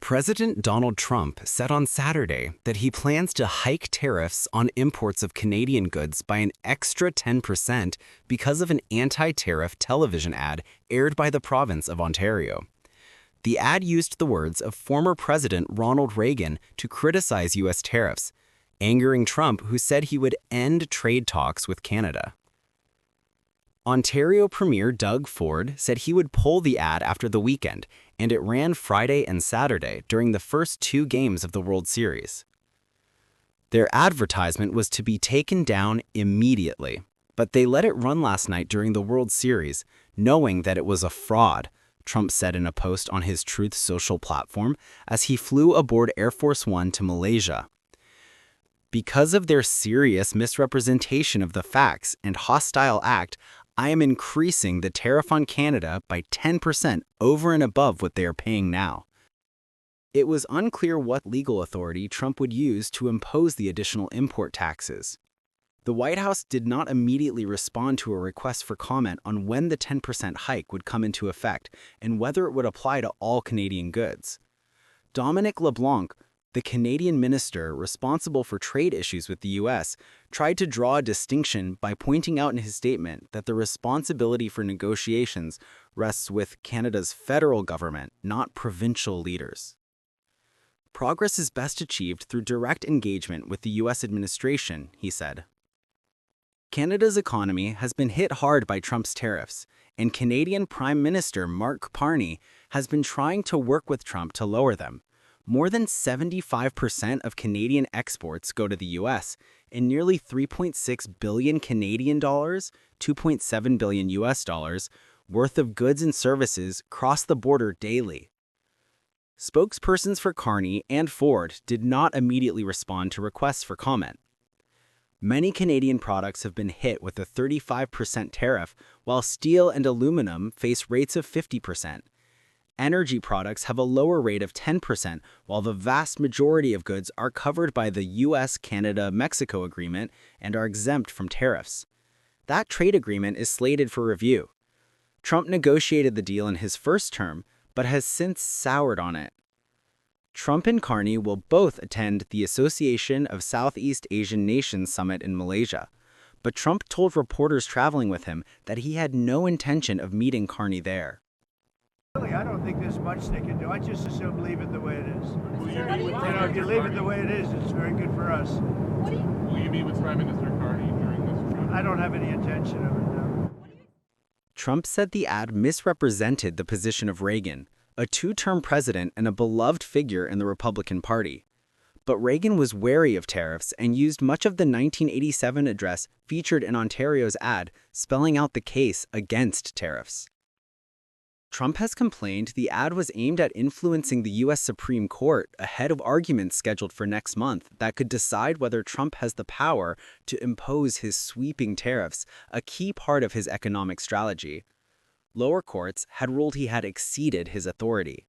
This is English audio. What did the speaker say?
President Donald Trump said on Saturday that he plans to hike tariffs on imports of Canadian goods by an extra 10% because of an anti-tariff television ad aired by the province of Ontario. The ad used the words of former President Ronald Reagan to criticize U.S. tariffs, angering Trump, who said he would end trade talks with Canada. Ontario Premier Doug Ford said he would pull the ad after the weekend, and it ran Friday and Saturday during the first two games of the World Series. Their advertisement was to be taken down immediately, but they let it run last night during the World Series, knowing that it was a fraud, Trump said in a post on his Truth Social platform as he flew aboard Air Force One to Malaysia. Because of their serious misrepresentation of the facts and hostile act, I am increasing the tariff on Canada by 10% over and above what they are paying now. It was unclear what legal authority Trump would use to impose the additional import taxes. The White House did not immediately respond to a request for comment on when the 10% hike would come into effect and whether it would apply to all Canadian goods. Dominic LeBlanc, the Canadian minister responsible for trade issues with the U.S., tried to draw a distinction by pointing out in his statement that the responsibility for negotiations rests with Canada's federal government, not provincial leaders. Progress is best achieved through direct engagement with the U.S. administration, he said. Canada's economy has been hit hard by Trump's tariffs, and Canadian Prime Minister Mark Carney has been trying to work with Trump to lower them. More than 75% of Canadian exports go to the U.S., and nearly 3.6 billion Canadian dollars, 2.7 billion U.S. dollars, worth of goods and services cross the border daily. Spokespersons for Carney and Ford did not immediately respond to requests for comment. Many Canadian products have been hit with a 35% tariff, while steel and aluminum face rates of 50%. Energy products have a lower rate of 10%, while the vast majority of goods are covered by the U.S. Canada-Mexico agreement and are exempt from tariffs. That trade agreement is slated for review. Trump negotiated the deal in his first term, but has since soured on it. Trump and Carney will both attend the Association of Southeast Asian Nations Summit in Malaysia, but Trump told reporters traveling with him that he had no intention of meeting Carney there. Really, I don't think there's much they can do. I just assume leave it the way it is. If you leave it the way it is, it's very good for us. Will you meet with Prime Minister Carney during this trip? I don't have any intention of it, no. Trump said the ad misrepresented the position of Reagan, a two-term president and a beloved figure in the Republican Party. But Reagan was wary of tariffs and used much of the 1987 address featured in Ontario's ad, spelling out the case against tariffs. Trump has complained the ad was aimed at influencing the U.S. Supreme Court ahead of arguments scheduled for next month that could decide whether Trump has the power to impose his sweeping tariffs, a key part of his economic strategy. Lower courts had ruled he had exceeded his authority.